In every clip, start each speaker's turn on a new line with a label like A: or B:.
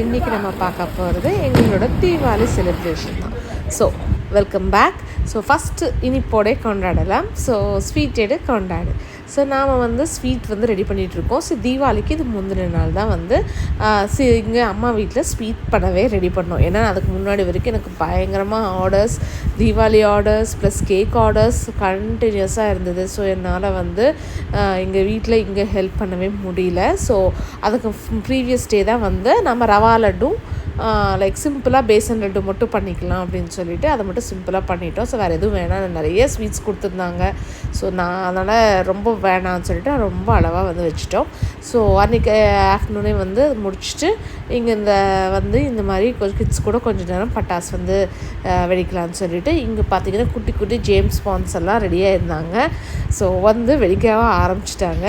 A: இன்றைக்கி நம்ம பார்க்க போகிறது எங்களோட தீபாவளி செலிப்ரேஷன் தான். So welcome back. So first இனிப்போடே கொண்டாடலாம். ஸோ ஸ்வீட் எடு கொண்டாடு. ஸோ நாம் வந்து ஸ்வீட் வந்து ரெடி பண்ணிகிட்ருக்கோம். ஸோ தீபாவளிக்கு இது முந்தின நாள் தான் வந்து இங்கே அம்மா வீட்டில் ஸ்வீட் பண்ணவே ரெடி பண்ணோம். ஏன்னா அதுக்கு முன்னாடி வரைக்கும் எனக்கு பயங்கரமாக orders, Deepavali orders plus cake orders கண்டினியூஸாக இருந்தது. ஸோ என்னால் வந்து எங்கள் வீட்டில் இங்கே ஹெல்ப் பண்ணவே முடியல. ஸோ அதுக்கு ப்ரீவியஸ் டே தான் வந்து நம்ம ரவா லட்டும் லைக் சிம்பிளாக பேசன் லட்டு மட்டும் பண்ணிக்கலாம் அப்படின்னு சொல்லிட்டு அதை மட்டும் சிம்பிளாக பண்ணிட்டோம். ஸோ வேறு எதுவும் வேணாம், நிறைய ஸ்வீட்ஸ் கொடுத்துருந்தாங்க. ஸோ நான் அதனால் ரொம்ப வேணாம்னு சொல்லிட்டு ரொம்ப அளவாக வந்து வச்சுட்டோம். ஸோ அன்றைக்கி ஆஃப்டர்நூனே வந்து முடிச்சுட்டு இங்கே இந்த மாதிரி கொஞ்சம் கிட்ஸ் கூட கொஞ்சம் நேரம் பட்டாசு வந்து வெடிக்கலான்னு சொல்லிட்டு இங்கே பார்த்திங்கன்னா குட்டி குட்டி ஜேம்ஸ் பாண்ட்ஸ் எல்லாம் ரெடியாக இருந்தாங்க. ஸோ வந்து வெடிக்கவும் ஆரம்பிச்சிட்டாங்க.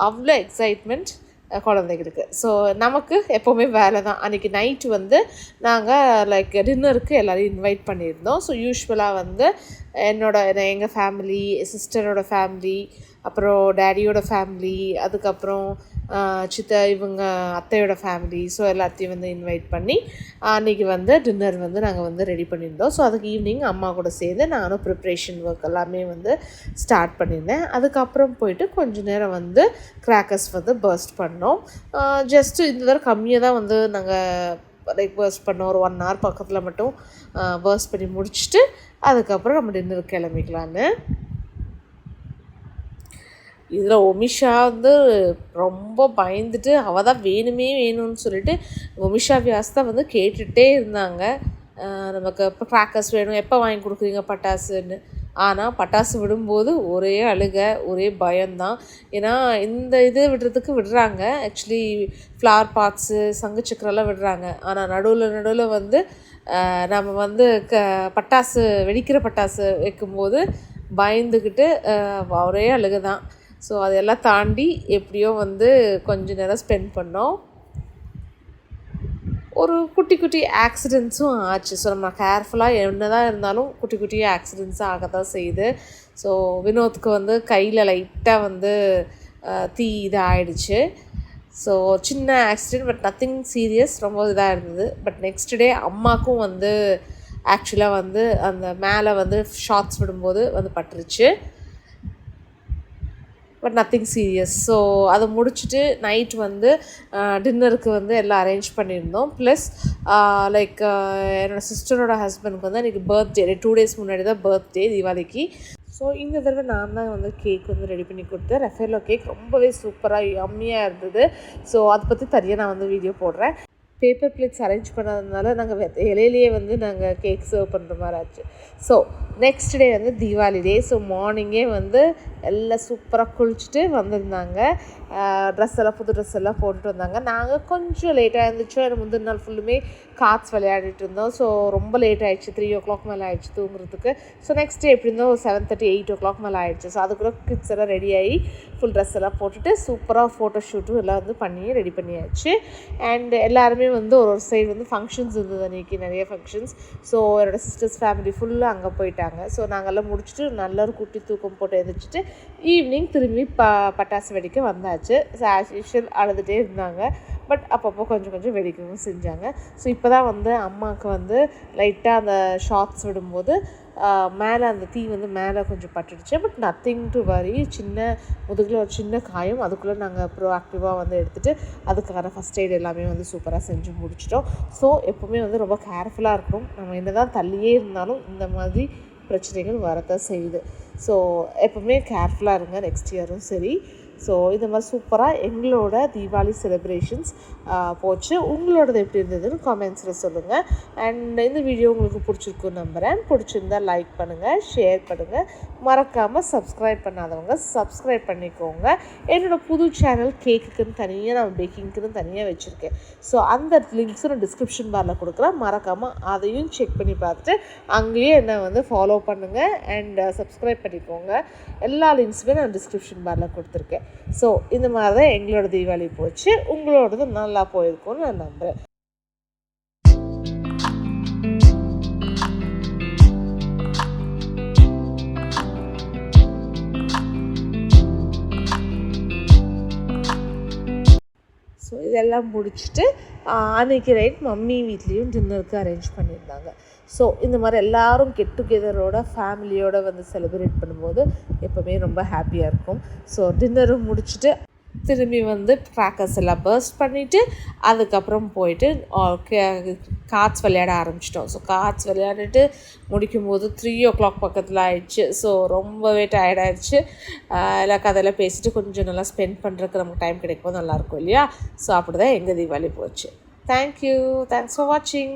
A: அவ்வளோ எக்ஸைட்மெண்ட் குழந்தைங்களுக்கு. ஸோ நமக்கு எப்போவுமே வேலை தான். அன்றைக்கி நைட்டு வந்து நாங்கள் லைக் டின்னருக்கு எல்லோரையும் இன்வைட் பண்ணியிருந்தோம். ஸோ யூஸ்வலாக வந்து எங்கள் ஃபேமிலி, சிஸ்டரோட ஃபேமிலி, அப்புறம் டேடியோட ஃபேமிலி, அதுக்கப்புறம் இவங்க அத்தையோட ஃபேமிலி, ஸோ எல்லாத்தையும் வந்து இன்வைட் பண்ணி அன்றைக்கி வந்து டின்னர் வந்து நாங்கள் வந்து ரெடி பண்ணியிருந்தோம். ஸோ அதுக்கு ஈவினிங் அம்மா கூட சேர்ந்து நானும் ப்ரிப்ரேஷன் ஒர்க் எல்லாமே வந்து ஸ்டார்ட் பண்ணியிருந்தேன். அதுக்கப்புறம் போயிட்டு கொஞ்சம் நேரம் வந்து கிராக்கர்ஸ் வந்து பர்ஸ்ட் பண்ணோம். ஜஸ்ட்டு இந்த தடவை கம்மியாக தான் வந்து நாங்கள் லைக் பர்ஸ்ட் பண்ணோம். ஒரு 1 hour பக்கத்தில் மட்டும் பர்ஸ்ட் பண்ணி முடிச்சுட்டு அதுக்கப்புறம் நம்ம டின்னருக்கு கிளம்பிக்கலான்னு. இதில் ஒமிஷா வந்து ரொம்ப பயந்துட்டு அவள் தான் வேணும்னு சொல்லிட்டு ஒமிஷா வியாஸ் தான் வந்து கேட்டுகிட்டே இருந்தாங்க. நமக்கு இப்போ கிராக்கர்ஸ் வேணும், எப்போ வாங்கி கொடுக்குறீங்க பட்டாசுன்னு. ஆனால் பட்டாசு விடும்போது ஒரே அழுகை, ஒரே பயம்தான். ஏன்னா இந்த இது விடுறாங்க ஆக்சுவலி ஃப்ளவர் பாட்ஸு, சங்கு சக்கரெல்லாம் விடுறாங்க. ஆனால் நடுவில் வந்து நம்ம வந்து பட்டாசு வெடிக்கிற பட்டாசு வைக்கும்போது பயந்துக்கிட்டு ஒரே அழுகை தான். ஸோ அதெல்லாம் தாண்டி எப்படியோ வந்து கொஞ்ச நேரம் ஸ்பெண்ட் பண்ணோம். ஒரு குட்டி குட்டி ஆக்சிடெண்ட்ஸும் ஆச்சு. ஸோ நம்ம கேர்ஃபுல்லாக என்ன தான் இருந்தாலும் குட்டி குட்டி ஆக்சிடெண்ட்ஸும் ஆக தான் செய்யுது. ஸோ வினோத்துக்கு வந்து கையில் லைட்டாக வந்து தீ ஆகிடுச்சு. ஸோ சின்ன ஆக்சிடெண்ட், பட் நத்திங் சீரியஸ், ரொம்ப இதாக இருந்தது. பட் நெக்ஸ்ட் டே அம்மாவுக்கும் வந்து ஆக்சுவலாக வந்து அந்த மேலே வந்து ஷார்ட்ஸ் விடும்போது வந்து பட்டுருச்சு. But nothing serious. ஸோ அதை முடிச்சுட்டு நைட் வந்து டின்னருக்கு வந்து எல்லாம் அரேஞ்ச் பண்ணியிருந்தோம். ப்ளஸ் லைக் என்னோடய சிஸ்டரோட ஹஸ்பண்டுக்கு வந்து அன்றைக்கி பர்த்டே, 2 days முன்னாடி தான் பர்த்டே தீபாவளிக்கு. ஸோ இந்த தடவை நான் தான் வந்து கேக் வந்து ரெடி பண்ணி கொடுத்தேன். ரெஃபேலோ கேக் ரொம்பவே சூப்பராக யம்மியாக இருந்தது. ஸோ அதை பற்றி தனியாக நான் வந்து வீடியோ போடுறேன். பேப்பர் பிளேட்ஸ் அரேஞ்ச் பண்ணாததுனால நாங்கள் இலையிலேயே வந்து நாங்கள் கேக் சர்வ் பண்ணுற மாதிரி ஆச்சு. ஸோ நெக்ஸ்ட் டே வந்து தீபாவளி டே. ஸோ மார்னிங்கே வந்து எல்லாம் சூப்பராக குளிச்சுட்டு வந்திருந்தாங்க. புது ட்ரெஸ் எல்லாம் போட்டுட்டு வந்தாங்க. நாங்கள் கொஞ்சம் லேட்டாக இருந்துச்சோம். எனக்கு முந்தின நாள் ஃபுல்லுமே கார்ட்ஸ் விளையாடிட்டு இருந்தோம். ஸோ ரொம்ப லேட் ஆகிடுச்சு, 3 o'clock மேலே ஆகிடுச்சு தூங்குறதுக்கு. ஸோ நெக்ஸ்ட் டே எப்படி இருந்தோம், 7:30 8 o'clock மேலே ஆகிடுச்சு. ஸோ அதுக்குள்ள கிட்ஸ் எல்லாம் ரெடி ஆகி ஃபுல் ட்ரெஸ் எல்லாம் போட்டுட்டு சூப்பராக ஃபோட்டோ ஷூட்டும் எல்லாம் வந்து பண்ணி ரெடி பண்ணியாச்சு. அண்ட் எல்லாருமே வந்து ஒரு சைடு வந்து ஃபங்க்ஷன்ஸ் இருந்தது அன்றைக்கி, நிறைய ஃபங்க்ஷன்ஸ். ஸோ என்னோடய சிஸ்டர்ஸ் ஃபேமிலி ஃபுல்லாக அங்கே போயிட்டாங்க. ஸோ நாங்கள்லாம் முடிச்சுட்டு நல்ல ஒரு குட்டி தூக்கம் போட்டு எழுந்திரிச்சிட்டு ஈவினிங் திரும்பி பட்டாசு வெடிக்க வந்தாச்சு. ஆஸ் யூஷுவல் அழுதுகிட்டே இருந்தாங்க. பட் அப்பப்போ கொஞ்சம் வெடிக்கவும் செஞ்சாங்க. ஸோ இப்போ தான் வந்து அம்மாவுக்கு வந்து லைட்டாக அந்த ஷார்ட்ஸ் விடும்போது மேலே அந்த தீ வந்து மேலே கொஞ்சம் பட்டுடுச்சு. But nothing to worry. முதுகில் ஒரு சின்ன காயம். அதுக்குள்ளே நாங்கள் ப்ரோஆக்டிவாக வந்து எடுத்துகிட்டு அதுக்கான ஃபஸ்ட் எய்ட் எல்லாமே வந்து சூப்பராக செஞ்சு முடிச்சிட்டோம். ஸோ எப்போவுமே வந்து ரொம்ப கேர்ஃபுல்லாக இருக்கணும். நம்ம என்ன தான் தள்ளியே இருந்தாலும் இந்த மாதிரி பிரச்சனைகள் வரத்தான் செய்யுது. ஸோ எப்போவுமே கேர்ஃபுல்லாக இருங்க, நெக்ஸ்ட் இயரும் சரி. ஸோ இந்த மாதிரி சூப்பராக எங்களோட தீபாவளி செலிப்ரேஷன்ஸ் போச்சு. உங்களோடது எப்படி இருந்ததுன்னு கமெண்ட்ஸில் சொல்லுங்கள். அண்ட் இந்த வீடியோ உங்களுக்கு பிடிச்சிருக்குன்னு நம்புகிறேன். பிடிச்சிருந்தால் லைக் பண்ணுங்கள், ஷேர் பண்ணுங்கள். மறக்காமல் சப்ஸ்கிரைப் பண்ணாதவங்க சப்ஸ்கிரைப் பண்ணிக்கோங்க. என்னோடய புது சேனல் கேக்குக்குன்னு தனியாக, நான் பேக்கிங்க்குன்னு தனியாக வச்சுருக்கேன். ஸோ அந்த லிங்க்ஸும் நான் டிஸ்கிரிப்ஷன் பாரில் கொடுக்குறேன். மறக்காமல் அதையும் செக் பண்ணி பார்த்துட்டு அங்கேயே என்னை வந்து ஃபாலோ பண்ணுங்கள் அண்ட் சப்ஸ்கிரைப் பண்ணிக்கோங்க. எல்லா லிங்க்ஸுமே நான் டிஸ்கிரிப்ஷன் பாரில் கொடுத்துருக்கேன். ஸோ இந்த மாதிரி தான் எங்களோட தீபாவளி போச்சு. உங்களோடது நல்லா போயிருக்கும்னு நான் நம்புகிறேன். இதெல்லாம் முடிச்சுட்டு அன்றைக்கி நைட் மம்மி வீட்லேயும் டின்னருக்கு அரேஞ்ச் பண்ணியிருந்தாங்க. ஸோ இந்த மாதிரி எல்லோரும் கெட் டுகெதரோட ஃபேமிலியோடு வந்து செலிப்ரேட் பண்ணும்போது எப்போவுமே ரொம்ப ஹாப்பியாக இருக்கும். ஸோ டின்னரும் முடிச்சுட்டு திரும்பி வந்து க்ராக்கர்ஸ் எல்லாம் பர்ஸ்ட் பண்ணிவிட்டு அதுக்கப்புறம் போயிட்டு கார்ட்ஸ் விளையாட ஆரம்பிச்சிட்டோம். ஸோ கார்ட்ஸ் விளையாடிட்டு முடிக்கும்போது 3 o'clock பக்கத்தில் ஆயிடுச்சு. ஸோ ரொம்பவே டயர்டாயிடுச்சு. எல்லாம் கதையெல்லாம் பேசிட்டு கொஞ்சம் நல்லா ஸ்பெண்ட் பண்ணுறதுக்கு நமக்கு டைம் கிடைக்கும் போது நல்லாயிருக்கும் இல்லையா? ஸோ அப்படி தான் எங்கள் தீபாவளி போச்சு. தேங்க்யூ. தேங்க்ஸ் ஃபார் வாட்சிங்.